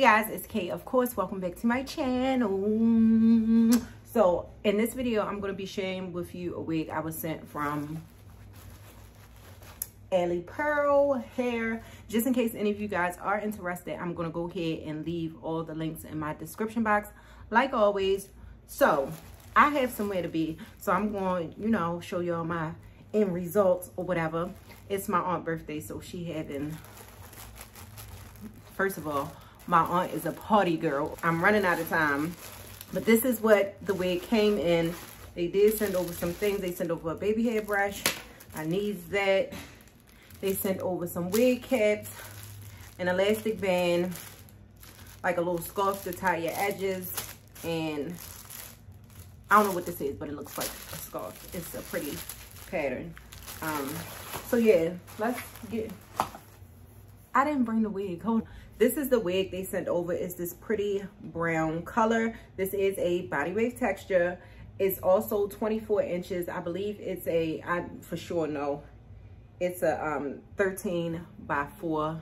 guys, it's Kay. Of course, welcome back to my channel. So in this video, I'm going to be sharing with you a wig I was sent from Alipearl hair. Just in case any of you guys are interested, I'm going to go ahead and leave all the links in my description box like always. So I have somewhere to be, so I'm going, you know, show y'all my end results or whatever. It's my aunt's birthday, so she having, first of all, my aunt is a party girl. I'm running out of time, but this is what the wig came in. They did send over some things. They sent over a baby hair brush. I need that. They sent over some wig caps, an elastic band, like a little scarf to tie your edges, and I don't know what this is, but it looks like a scarf. It's a pretty pattern. So yeah, let's get, I didn't bring the wig, hold on. This is the wig they sent over. It's this pretty brown color. This is a body wave texture. It's also 24 inches. I believe it's a, I for sure know, it's a 13 by 4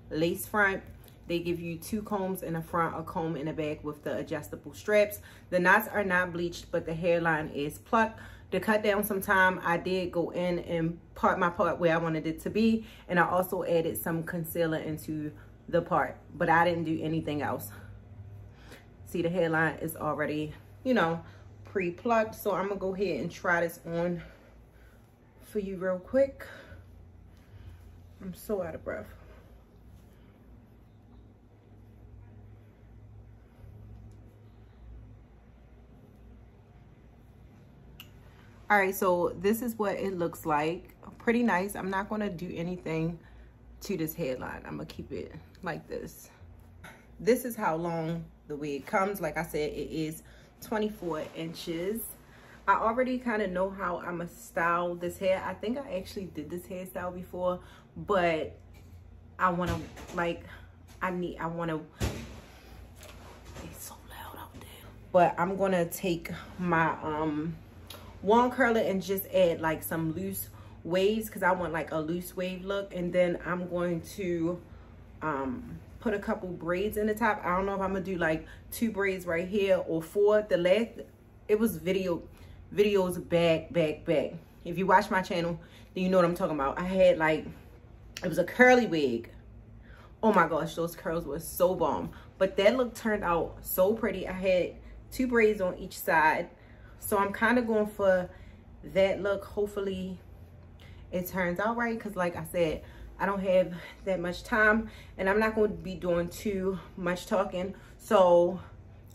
lace front. They give you 2 combs in the front, a comb in the back with the adjustable straps. The knots are not bleached, but the hairline is plucked. To cut down some time, I did go in and part my part where I wanted it to be, and I also added some concealer into the part, but I didn't do anything else. See, the hairline is already, you know, pre-plucked. So I'm gonna go ahead and try this on for you real quick. I'm so out of breath. All right, so this is what it looks like. Pretty nice. I'm not gonna do anything to this hairline. I'm gonna keep it like this. This is how long the wig comes. Like I said, it is 24 inches. I already kind of know how I'm gonna style this hair. I think I actually did this hairstyle before, but I want to, like, I want to, it's so loud out there. But I'm gonna take my wand curler and just add like some loose waves, because I want like a loose wave look, and then I'm going to put a couple braids in the top. I don't know if I'm gonna do like 2 braids right here or 4. The last, it was videos back. If you watch my channel, then you know what I'm talking about. I had like, it was a curly wig. Oh my gosh, those curls were so bomb. But that look turned out so pretty. I had 2 braids on each side, so I'm kind of going for that look. Hopefully it turns out right, because like I said, I don't have that much time, and I'm not going to be doing too much talking. So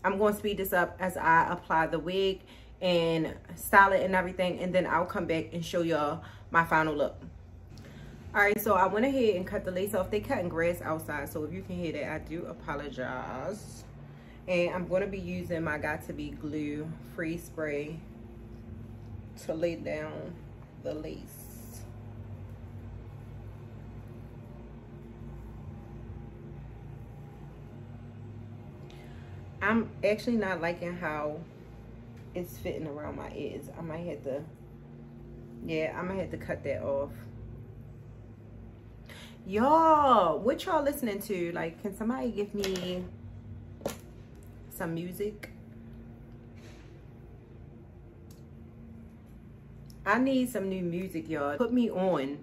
I'm going to speed this up as I apply the wig and style it and everything, and then I'll come back and show y'all my final look. All right, so I went ahead and cut the lace off. They cutting grass outside, so if you can hear that, I do apologize. And I'm going to be using my Got To Be glue free spray to lay down the lace. I'm actually not liking how it's fitting around my ears. I might have to, yeah, I might have to cut that off. Y'all, what y'all listening to? Like, can somebody give me some music? I need some new music, y'all. Put me on.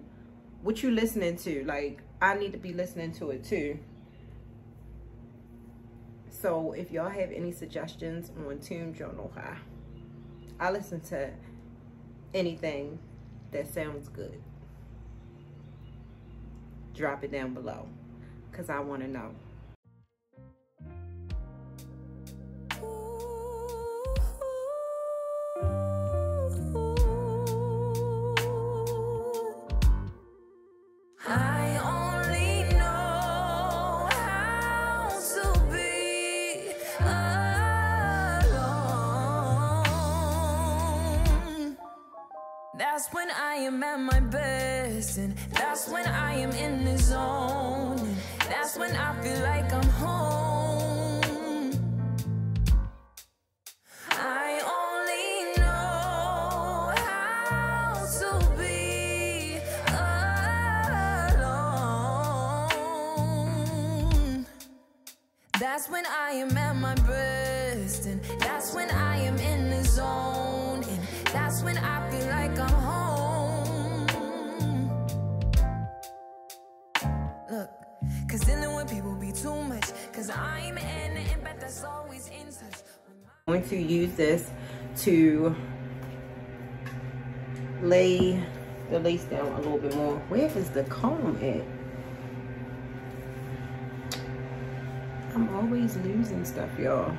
What you listening to? Like, I need to be listening to it too. So if y'all have any suggestions on tunes, y'all know how. I listen to anything that sounds good. Drop it down below, because I want to know. That's when I am at my best, and that's when I am in the zone, and that's when I feel like I'm home. I only know how to be alone. That's when I am at my best, and that's when I am in the zone, and that's when I feel like I'm home. Look, cause dealing with people be too much, cause I'm in it, but that's always in touch. I'm going to use this to lay the lace down a little bit more. Where is the comb at? I'm always losing stuff, y'all.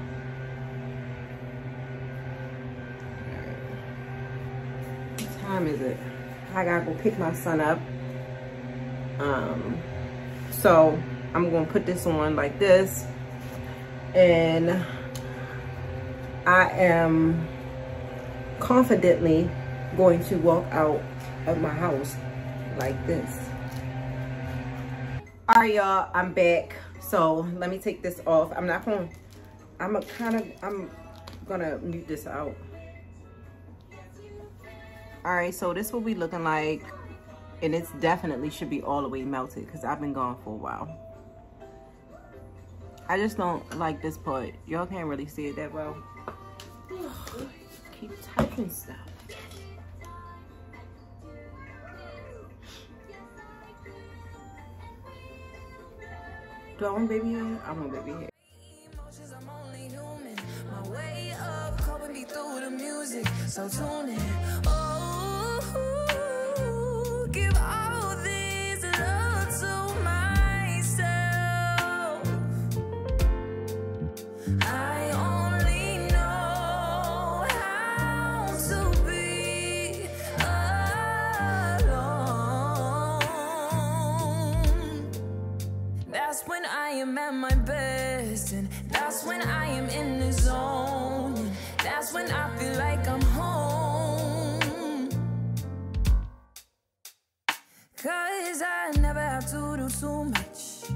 What time is it? I gotta go pick my son up. So I'm gonna put this on like this, and I am confidently going to walk out of my house like this. All right, y'all, I'm back. So let me take this off. I'm gonna mute this out. All right, so this will be looking like, and it's definitely should be all the way melted because I've been gone for a while. I just don't like this part. Y'all can't really see it that well. Keep touching stuff. Do I want baby hair? I want baby hair. Emotions, I'm only human. My way of coping me through the music. So tune in. Oh, give all this love to myself. I only know how to be alone. That's when I am at my best, and that's when I am in the zone, and that's when I feel like I'm home. Cause I never have to do too much.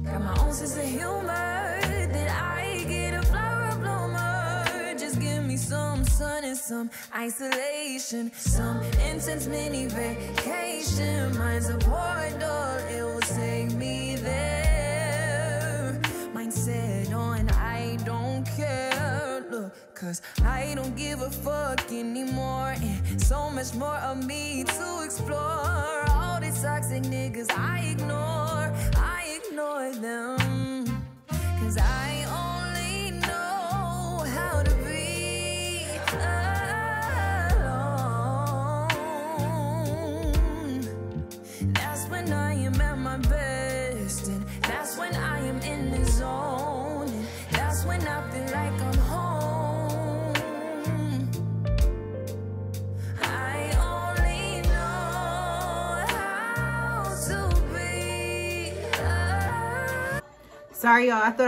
Got my own sense of humor, that I get a flower bloomer. Just give me some sun and some isolation, some intense mini vacation. Mine's a portal, it will take me there. Mindset on I don't care. Look, cause I don't give a fuck anymore, and so much more of me to explore. All these toxic niggas I ignore them, cause I only know how to be alone. That's when I am at my best, and that's when I am in the zone, and that's when I feel like I'm home. I only know how to be alone. Sorry, y'all. I thought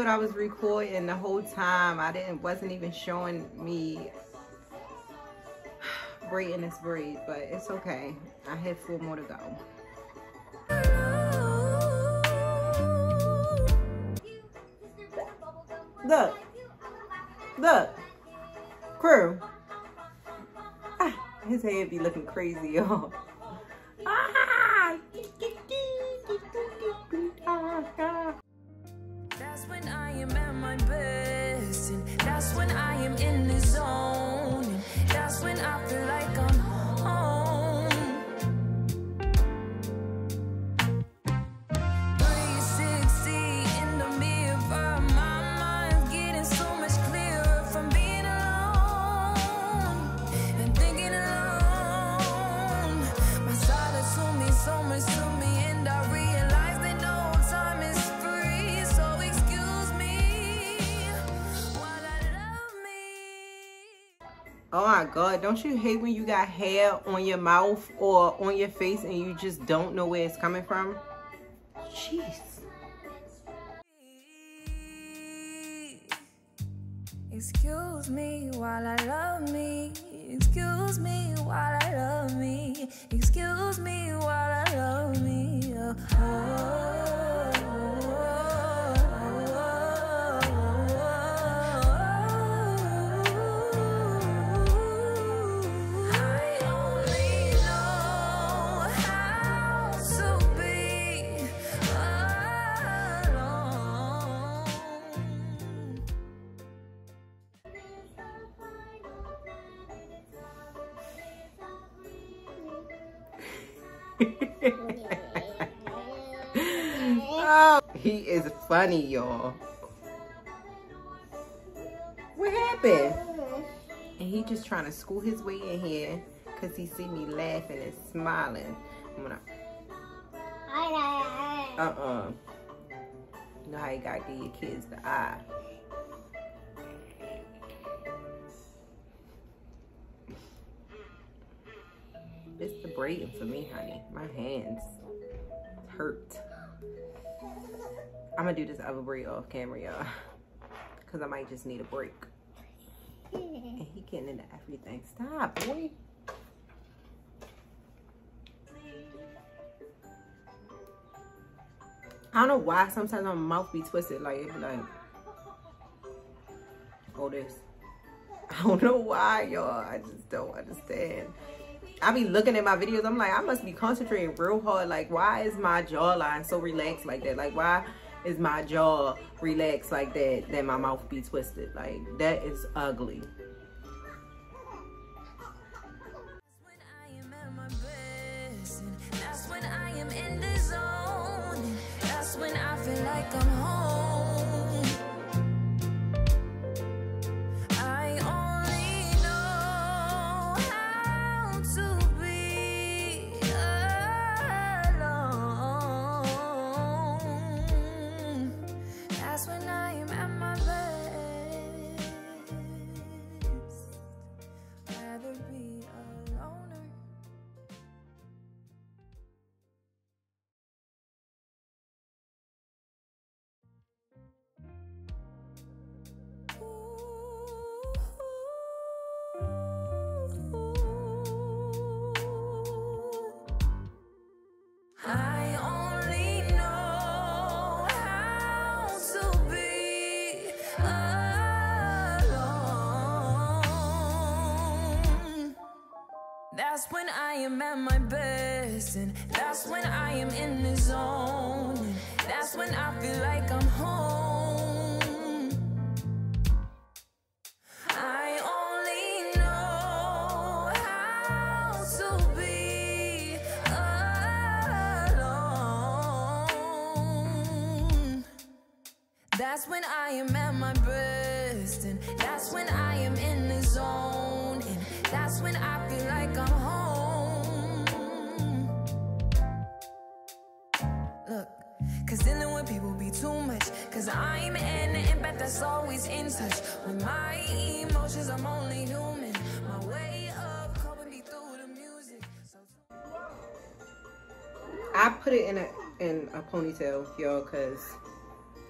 I was recording the whole time. Wasn't even showing me braiding this braid, but it's okay. I have 4 more to go. Look, crew. His head be looking crazy, y'all. That's when I am at my best, and that's when I am in the zone, and that's when I feel like I'm home. 360 in the mirror, my mind's getting so much clearer from being alone and thinking alone. My side told me so much to me, and I realized that no time is free. So excuse me while I love me. Oh my God, don't you hate when you got hair on your mouth or on your face and you just don't know where it's coming from? Jeez. Excuse me while I love me. Excuse me while I love me. Excuse me while I love me. Oh, I only know how to be alone. Oh, he is funny, y'all. What happened? And he just trying to school his way in here because he see me laughing and smiling. I'm gonna... You know how you gotta give your kids the eye. It's the braiding for me, honey. My hands hurt. I'm gonna do this other braid off camera, y'all, because I might just need a break. And he getting into everything. Stop, boy. I don't know why sometimes my mouth be twisted. Like, it be like, oh, this. I don't know why, y'all. I just don't understand. I be looking at my videos. I'm like, I must be concentrating real hard. Like, why is my jawline so relaxed like that? Like, why is my jaw relaxed like that? Then my mouth be twisted. Like, that is ugly. That's when I am in the zone. That's when I feel like I'm home. I only know how to be alone. That's when I am at my best. Rather be a loner. I only know how to be alone. That's when I am at my best, and that's when I am in the zone, and that's when I feel like I'm home. I only know how to be alone. That's when I am at my best, and that's when I am in the zone, and that's when I feel like I'm home. Look, cause dealing with people be too much, cause I'm an empath that's always in touch with my emotions. I'm only human. My way of coping me through the music. I put it in a ponytail, y'all, cause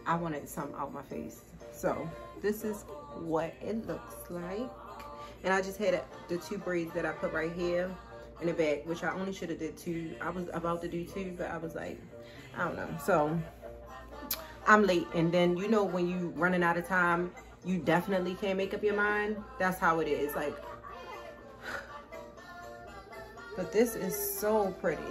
I wanted something out my face. So this is what it looks like. And I just had the two braids that I put right here in the back, which I only should have did two. I was about to do two, but I was like, I don't know. So I'm late. And then, you know, when you running out of time, you definitely can't make up your mind. That's how it is. Like, but this is so pretty.